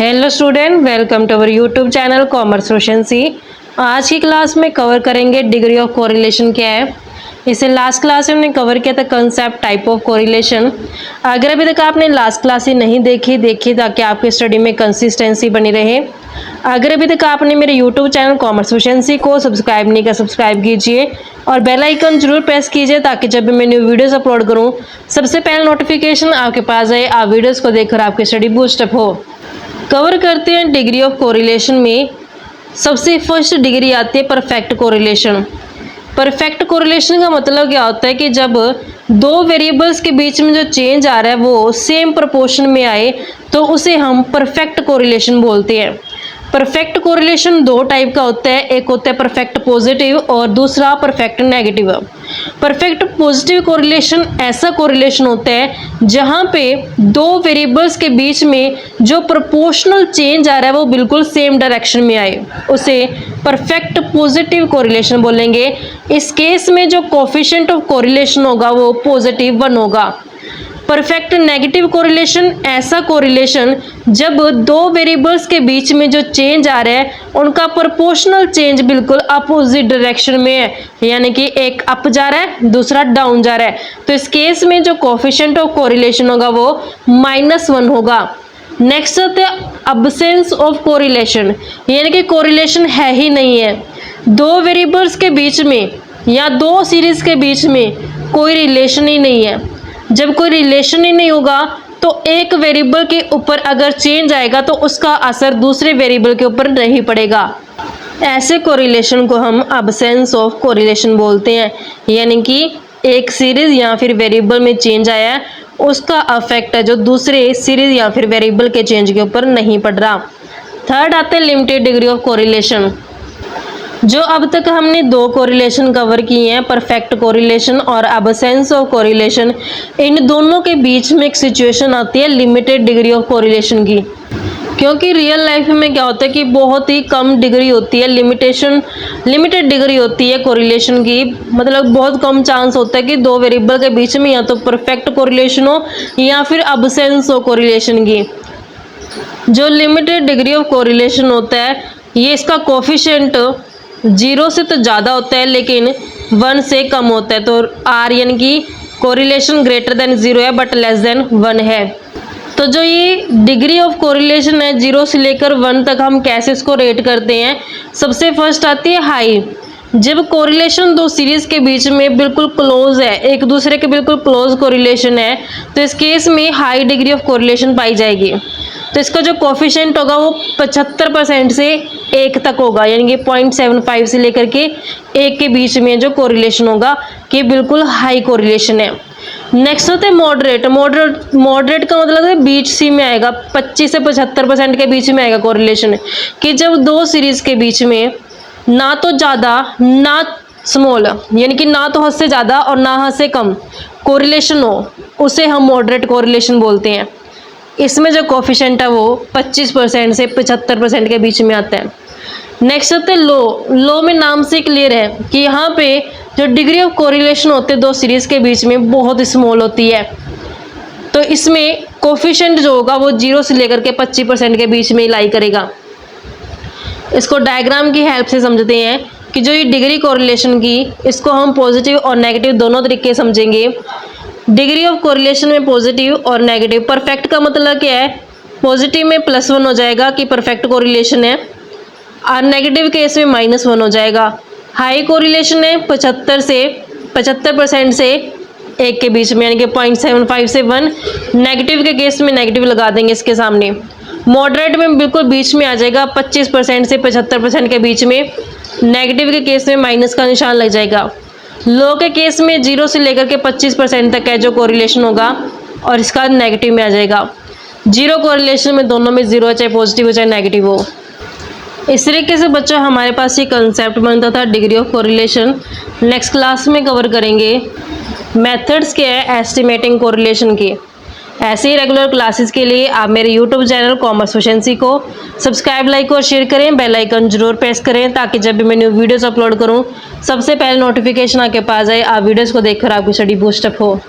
Hello student, welcome to our YouTube channel commerce रोशनसी। आज की क्लास में कवर करेंगे डिग्री ऑफ कोरिलेशन क्या है। इसे लास्ट क्लास में हमने कवर किया था कंसेप्ट टाइप ऑफ कोरिलेशन। अगर अभी तक आपने लास्ट क्लास ही नहीं देखी ताकि आपकी स्टडी में कंसिस्टेंसी बनी रहे। अगर अभी तक आपने मेरे यूट्यूब चैनल कॉमर्स रोशनसी को सब्सक्राइब नहीं किया, सब्सक्राइब कीजिए और बेल आइकन जरूर प्रेस कीजिए ताकि जब भी मैं न्यू वीडियोस अपलोड करूं सबसे पहले नोटिफिकेशन आपके पास आए। आप वीडियोस को देखकर आपकी स्टडी बूस्टअप हो। कवर करते हैं डिग्री ऑफ कोरिलेशन में सबसे फर्स्ट डिग्री आती है परफेक्ट कोरिलेशन। परफेक्ट कोरिलेशन का मतलब क्या होता है कि जब दो वेरिएबल्स के बीच में जो चेंज आ रहा है वो सेम प्रोपोर्शन में आए तो उसे हम परफेक्ट कोरिलेशन बोलते हैं। परफेक्ट कोरिलेशन दो टाइप का होता है, एक होता है परफेक्ट पॉजिटिव और दूसरा perfect negative. Perfect positive correlation ऐसा कोरिलेशन होता है जहां पे दो वेरिएबल्स के बीच में जो प्रोपोर्शनल चेंज आ रहा है वो बिल्कुल सेम डायरेक्शन में आए, उसे परफेक्ट पॉजिटिव कोरिलेशन बोलेंगे। इस केस में जो कोफिशिएंट ऑफ कोरिलेशन होगा वो पॉजिटिव 1 होगा। परफेक्ट नेगेटिव कोरिलेशन ऐसा कोरिलेशन जब दो वेरिएबल्स के बीच में जो चेंज आ रहा है उनका प्रोपोर्शनल चेंज बिल्कुल अपोजिट डायरेक्शन में है, यानी कि एक अप जा रहा है दूसरा डाउन जा रहा है, तो इस केस में जो कोफिशिएंट ऑफ कोरिलेशन होगा वो -1 होगा। नेक्स्ट होता है अब्सेंस ऑफ कोरिलेशन, यानी कि कोरिलेशन है ही नहीं है। दो वेरिएबल्स के बीच में या दो सीरीज के बीच में कोई रिलेशन ही नहीं है। जब कोई रिलेशन ही नहीं होगा तो एक वेरिएबल के ऊपर अगर चेंज आएगा तो उसका असर दूसरे वेरिएबल के ऊपर नहीं पड़ेगा। ऐसे कोरिलेशन को हम अब्सेंस ऑफ कोरिलेशन बोलते हैं, यानी कि एक सीरीज या फिर वेरिएबल में चेंज आया है उसका अफेक्ट है जो दूसरे सीरीज या फिर वेरिएबल के चेंज के ऊपर नहीं पड़ रहा। थर्ड आते हैं लिमिटेड डिग्री ऑफ कोरिलेशन। जो अब तक हमने दो कोरिलेशन कवर किए हैं, परफेक्ट कोरिलेशन और अब्सेंस ऑफ कोरिलेशन, इन दोनों के बीच में एक सिचुएशन आती है लिमिटेड डिग्री ऑफ कोरिलेशन की। क्योंकि रियल लाइफ में क्या होता है कि बहुत ही कम डिग्री होती है, लिमिटेड डिग्री होती है कोरिलेशन की, मतलब बहुत कम चांस होता है कि दो वेरिएबल के बीच में या तो परफेक्ट कोरिलेशन हो या फिर अब्सेंस हो कोरिलेशन की। जो लिमिटेड डिग्री ऑफ कोरिलेशन होता है ये इसका कोफिशिएंट 0 से तो ज़्यादा होता है लेकिन 1 से कम होता है, तो R यानी कि कोरिलेशन ग्रेटर देन 0 है बट लेस देन 1 है। तो जो ये डिग्री ऑफ कोरिलेशन है 0 से लेकर 1 तक हम कैसे इसको रेट करते हैं। सबसे फर्स्ट आती है हाई। जब कोरिलेशन दो सीरीज के बीच में बिल्कुल क्लोज है, एक दूसरे के बिल्कुल क्लोज कोरिलेशन है, तो इस केस में हाई डिग्री ऑफ कोरिलेशन पाई जाएगी। तो इसका जो कोफिशिएंट होगा वो 75% से 1 तक होगा, यानी कि 0.75 से लेकर के 1 के बीच में जो कोरिलेशन होगा कि बिल्कुल हाई कोरिलेशन है। नेक्स्ट होता है मॉडरेट। मॉडरेट का मतलब है बीच सी में आएगा, 25 से 75% के बीच में आएगा कोरिलेशन, कि जब दो सीरीज के बीच में ना तो ज़्यादा ना स्मॉल, यानी कि ना तो हद से ज़्यादा और ना हद से कम कोरिलेशन हो, उसे हम मॉडरेट कोरिलेशन बोलते हैं। इसमें जो कोफिशिएंट है वो 25% से 75% के बीच में आता है। नेक्स्ट होता है लो। लो में नाम से क्लियर है कि यहाँ पे जो डिग्री ऑफ कोरिलेशन होते हैं दो सीरीज के बीच में बहुत स्मॉल होती है, तो इसमें कोफिशिएंट जो होगा वो 0 से लेकर के 25% के बीच में लाई करेगा। इसको डायग्राम की हेल्प से समझते हैं कि जो ये डिग्री कोरिलेशन की, इसको हम पॉजिटिव और नेगेटिव दोनों तरीके समझेंगे। डिग्री ऑफ कोरिलेशन में पॉजिटिव और नेगेटिव। परफेक्ट का मतलब क्या है, पॉजिटिव में +1 हो जाएगा कि परफेक्ट कोरिलेशन है, और नेगेटिव केस में -1 हो जाएगा। हाई कोरिलेशन है 75% से 1 के बीच में, यानी कि 0.75 से 1। नेगेटिव के केस में नेगेटिव लगा देंगे इसके सामने। मॉडरेट में बिल्कुल बीच में आ जाएगा, 25% से 75% के बीच में। नेगेटिव के केस में माइनस का निशान लग जाएगा। लो के केस में 0 से लेकर के 25% तक है जो कोरिलेशन होगा और इसका नेगेटिव में आ जाएगा। जीरो कोरिलेशन में दोनों में 0 है, चाहे पॉजिटिव हो चाहे नेगेटिव हो। इस तरीके से बच्चों हमारे पास ये कंसेप्ट बनता था degree of correlation. Next class में कवर करेंगे मेथड्स क्या है एस्टिमेटिंग कोरिलेशन की। ऐसे ही रेगुलर क्लासेस के लिए आप मेरे यूट्यूब चैनल कॉमर्स रोशनसी को सब्सक्राइब, लाइक और शेयर करें। बेल आइकन जरूर प्रेस करें ताकि जब भी मैं न्यू वीडियोस अपलोड करूं सबसे पहले नोटिफिकेशन आपके पास आए। आप वीडियोस को देखकर आपकी स्टडी बूस्टअप हो।